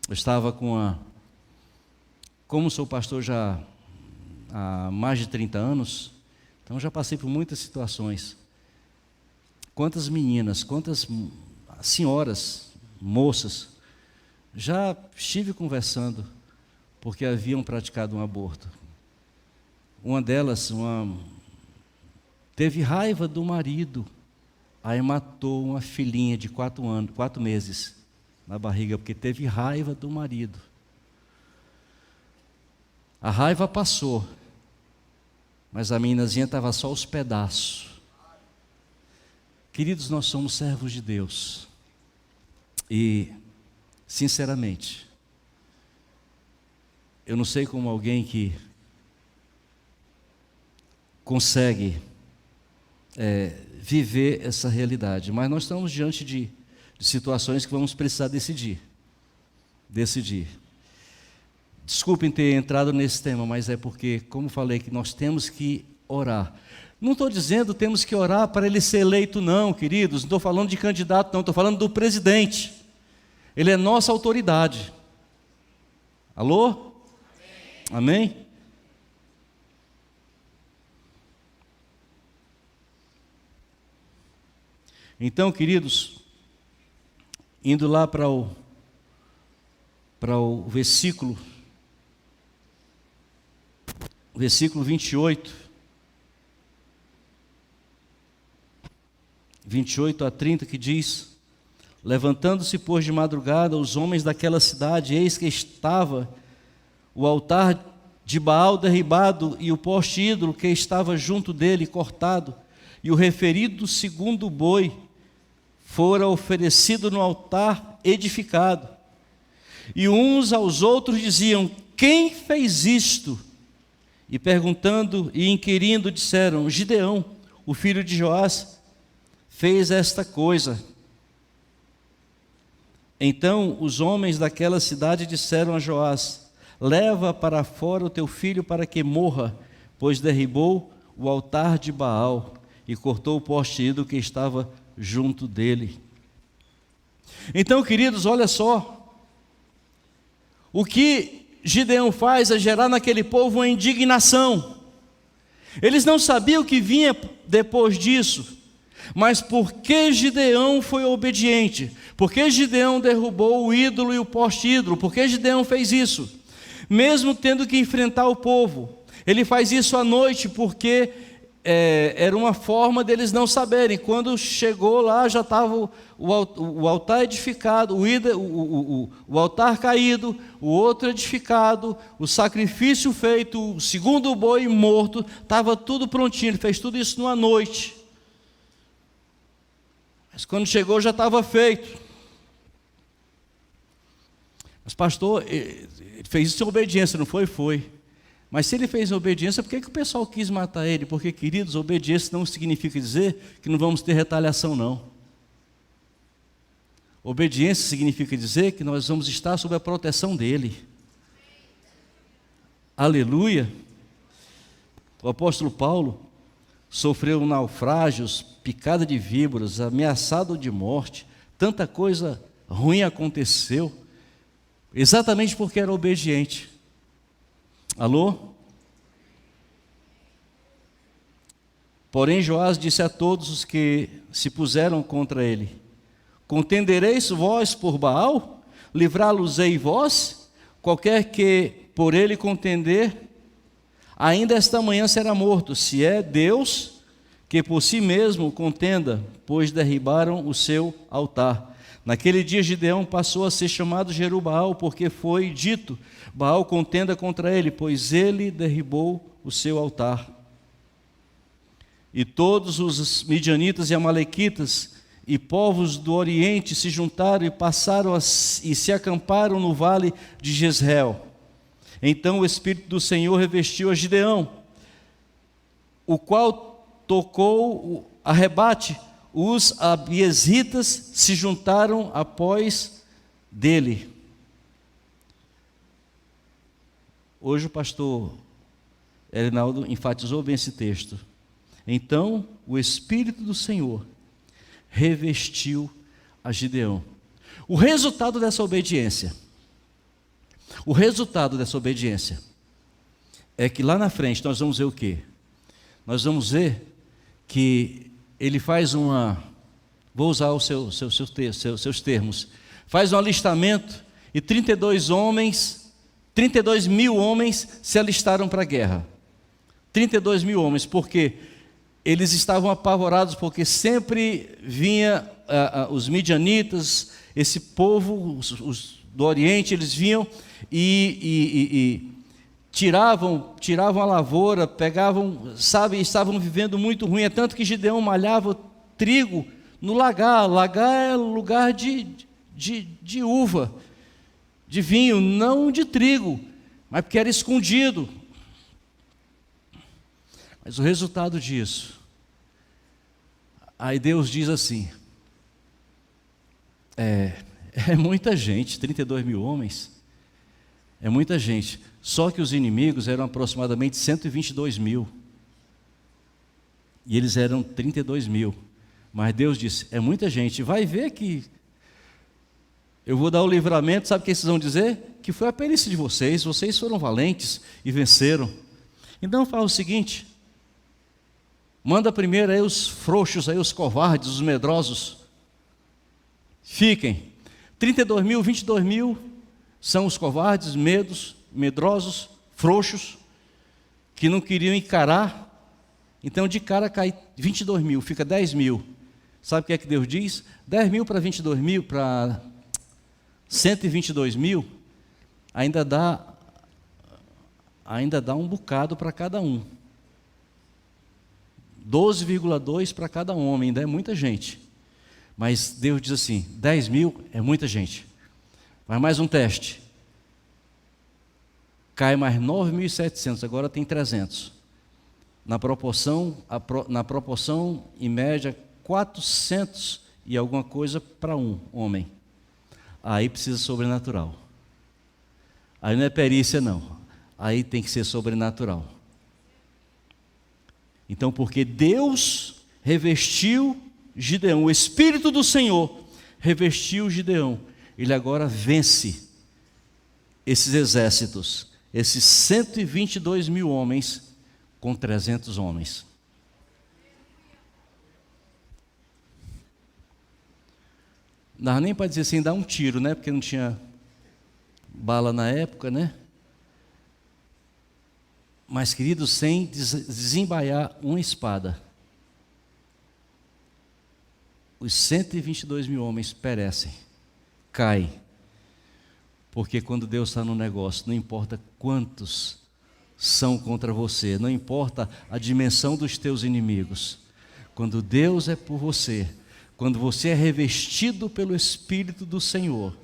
Eu estava como sou pastor já há mais de 30 anos, então já passei por muitas situações. Quantas meninas, quantas senhoras, moças, já estive conversando porque haviam praticado um aborto. Uma delas, teve raiva do marido, aí matou uma filhinha de 4 meses na barriga, porque teve raiva do marido. A raiva passou, mas a meninazinha estava só os pedaços. Queridos, nós somos servos de Deus. E, sinceramente, eu não sei como alguém que consegue viver essa realidade, mas nós estamos diante de situações que vamos precisar decidir. Desculpem ter entrado nesse tema, mas é porque, como falei, que nós temos que orar. Não estou dizendo temos que orar para ele ser eleito, não, queridos. Não estou falando de candidato, não. Estou falando do presidente. Ele é nossa autoridade. Alô? Amém? Então, queridos, indo lá para o versículo 28 a 30, que diz: levantando-se, pois, de madrugada, os homens daquela cidade, eis que estava o altar de Baal derribado e o poste ídolo que estava junto dele cortado, e o referido segundo boi fora oferecido no altar edificado. E uns aos outros diziam: quem fez isto? E perguntando e inquirindo, disseram: Gideão, o filho de Joás, fez esta coisa. Então os homens daquela cidade disseram a Joás: leva para fora o teu filho para que morra, pois derribou o altar de Baal e cortou o poste ídolo que estava junto dele. Então, queridos, olha só, o que Gideão faz é gerar naquele povo uma indignação. Eles não sabiam o que vinha depois disso, mas porque Gideão foi obediente, porque Gideão derrubou o ídolo e o poste ídolo, porque Gideão fez isso, mesmo tendo que enfrentar o povo. Ele faz isso à noite porque era uma forma deles não saberem. Quando chegou lá, já estava o altar edificado, o altar caído, o outro edificado, o sacrifício feito, o segundo boi morto, estava tudo prontinho. Ele fez tudo isso numa noite, mas quando chegou já estava feito. Mas pastor, ele fez isso em obediência, não foi? Foi. Mas se ele fez em obediência, por que o pessoal quis matar ele? Porque, queridos, obediência não significa dizer que não vamos ter retaliação, não. Obediência significa dizer que nós vamos estar sob a proteção dele. Aleluia! O apóstolo Paulo sofreu naufrágios, picada de víboras, ameaçado de morte, tanta coisa ruim aconteceu, exatamente porque era obediente. Alô? Porém Joás disse a todos os que se puseram contra ele: contendereis vós por Baal? Livrá-los-ei vós? Qualquer que por ele contender, ainda esta manhã será morto, se é Deus que por si mesmo contenda, pois derribaram o seu altar. Naquele dia Gideão passou a ser chamado Jerubbaal, porque foi dito: Baal contenda contra ele, pois ele derribou o seu altar. E todos os midianitas e amalequitas e povos do Oriente se juntaram e passaram e se acamparam no vale de Jezreel. Então o Espírito do Senhor revestiu a Gideão, o qual tocou a rebate. Os abiesitas se juntaram após dele. Hoje o pastor Erinaldo enfatizou bem esse texto. Então o Espírito do Senhor revestiu a Gideão. O resultado dessa obediência O resultado dessa obediência é que lá na frente nós vamos ver o quê? Nós vamos ver que ele faz vou usar os seus termos, faz um alistamento e 32 mil homens se alistaram para a guerra. 32 mil homens, porque eles estavam apavorados, porque sempre vinha os midianitas, esse povo os do Oriente, eles vinham e tiravam a lavoura, pegavam, estavam vivendo muito ruim, é tanto que Gideão malhava trigo no lagar. Lagar é lugar de uva, de vinho, não de trigo, mas porque era escondido. Mas o resultado disso, aí Deus diz assim, é muita gente, 32 mil homens, é muita gente, só que os inimigos eram aproximadamente 122 mil, e eles eram 32 mil, mas Deus disse, é muita gente, vai ver que eu vou dar o livramento, sabe o que vocês vão dizer? Que foi a perícia de vocês foram valentes e venceram. Então fala o seguinte, manda primeiro aí os frouxos, aí os covardes, os medrosos, fiquem. 32 mil, 22 mil são os covardes, medrosos, frouxos, que não queriam encarar. Então de cara cai 22 mil, fica 10 mil. Sabe o que é que Deus diz? 10 mil para 22 mil, para 122 mil, ainda dá um bocado para cada um. 12,2 para cada homem, ainda é muita gente. Mas Deus diz assim, 10 mil é muita gente. Vai mais um teste. Cai mais 9.700, agora tem 300. Na proporção, em média, 400 e alguma coisa para um homem. Aí precisa sobrenatural. Aí não é perícia não. Aí tem que ser sobrenatural. Então, porque Deus revestiu Gideão, o Espírito do Senhor revestiu Gideão, ele agora vence esses exércitos, esses 122 mil homens com 300 homens. Não dava nem para dizer assim, dar um tiro, né? Porque não tinha bala na época, né? Mas, queridos, sem desembaiar uma espada, os 122 mil homens perecem, caem. Porque quando Deus está no negócio, não importa quantos são contra você, não importa a dimensão dos teus inimigos, quando Deus é por você, quando você é revestido pelo Espírito do Senhor,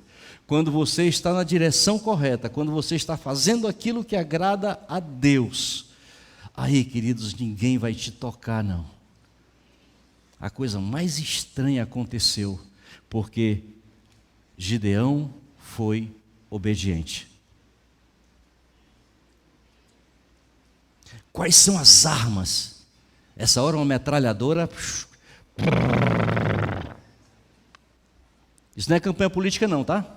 quando você está na direção correta, quando você está fazendo aquilo que agrada a Deus, aí, queridos, ninguém vai te tocar, não. A coisa mais estranha aconteceu, porque Gideão foi obediente. Quais são as armas? Essa hora uma metralhadora. Isso não é campanha política não, tá?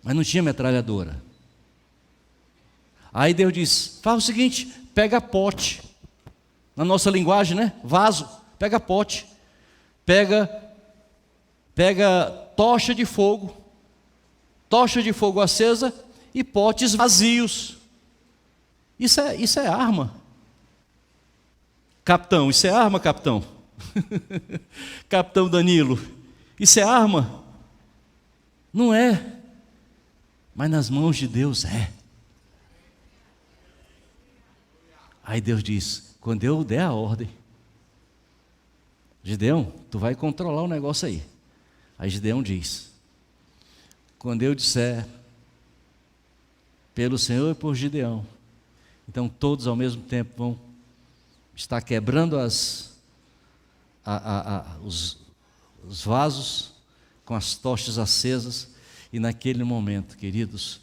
Mas não tinha metralhadora. Aí Deus diz, faz o seguinte, pega pote, na nossa linguagem, né? Vaso, pega pote, pega tocha de fogo acesa e potes vazios. Isso é arma. Capitão, isso é arma, capitão? Capitão Danilo, isso é arma? Não é, mas nas mãos de Deus é. Aí Deus diz, quando eu der a ordem, Gideão, tu vai controlar o negócio aí. Aí Gideão diz, quando eu disser, pelo Senhor e por Gideão, então todos ao mesmo tempo vão estar quebrando os vasos com as tochas acesas, e naquele momento, queridos,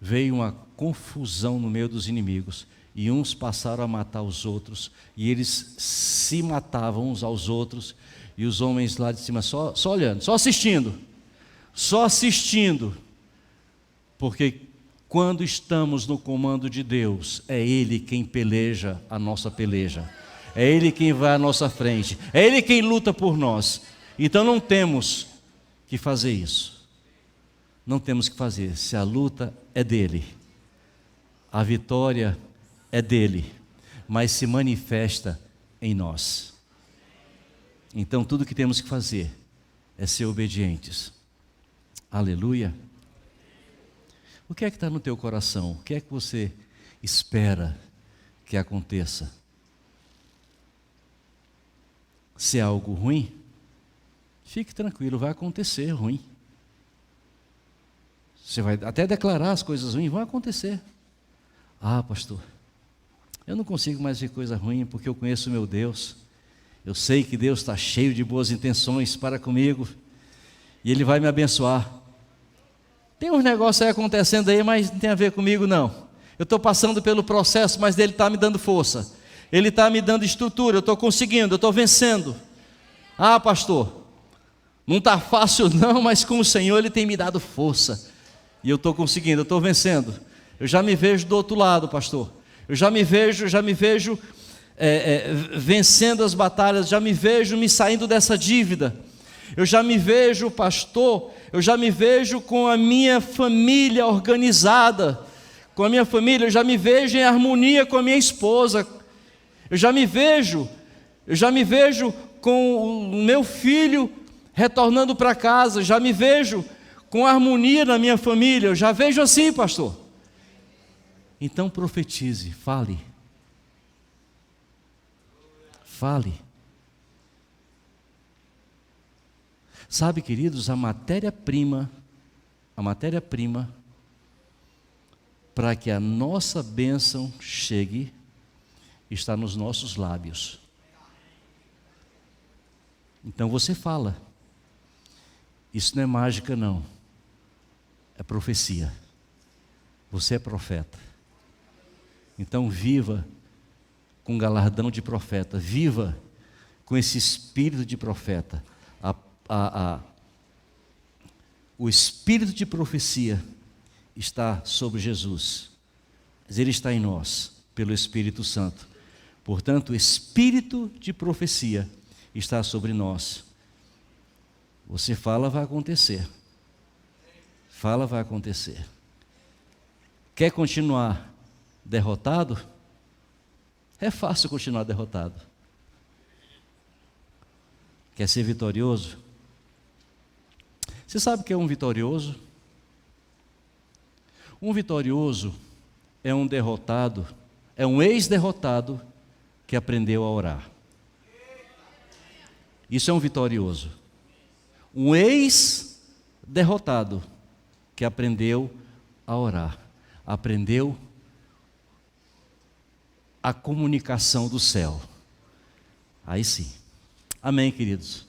veio uma confusão no meio dos inimigos, e uns passaram a matar os outros, e eles se matavam uns aos outros, e os homens lá de cima só olhando, só assistindo. só assistindo, porque quando estamos no comando de Deus, é Ele quem peleja a nossa peleja, é Ele quem vai à nossa frente, é Ele quem luta por nós. Então não temos que fazer isso, não temos que fazer. Se a luta é dEle, a vitória é dEle, mas se manifesta em nós. Então tudo que temos que fazer é ser obedientes. Aleluia. O que é que está no teu coração? O que é que você espera que aconteça? Se é algo ruim, fique tranquilo, vai acontecer ruim. Você vai até declarar as coisas ruins, vão acontecer. Ah, pastor, eu não consigo mais ver coisa ruim porque eu conheço o meu Deus. Eu sei que Deus está cheio de boas intenções para comigo e Ele vai me abençoar. Tem uns negócios aí acontecendo aí, mas não tem a ver comigo não. Eu estou passando pelo processo, mas Ele está me dando força. Ele está me dando estrutura, eu estou conseguindo, eu estou vencendo. Ah, pastor, não está fácil não, mas com o Senhor Ele tem me dado força. E eu estou conseguindo, eu estou vencendo. Eu já me vejo do outro lado, pastor. Eu já me vejo vencendo as batalhas, já me vejo me saindo dessa dívida. Eu já me vejo, pastor, eu já me vejo com a minha família organizada, com a minha família, eu já me vejo em harmonia com a minha esposa. Eu já me vejo com o meu filho retornando para casa, já me vejo com harmonia na minha família, eu já vejo assim, pastor. Então profetize, fale. Fale. Sabe, queridos, a matéria-prima para que a nossa bênção chegue está nos nossos lábios. Então você fala. Isso não é mágica não, é profecia. Você é profeta. Então viva com galardão de profeta, viva com esse espírito de profeta. O espírito de profecia está sobre Jesus, mas ele está em nós, pelo Espírito Santo. Portanto, o espírito de profecia está sobre nós. Você fala, vai acontecer. Fala, vai acontecer. Quer continuar derrotado? É fácil continuar derrotado. Quer ser vitorioso? Você sabe o que é um vitorioso? Um vitorioso é um derrotado, é um ex-derrotado que aprendeu a orar. Isso é um vitorioso. Um ex-derrotado que aprendeu a orar, aprendeu a comunicação do céu. Aí sim. Amém, queridos?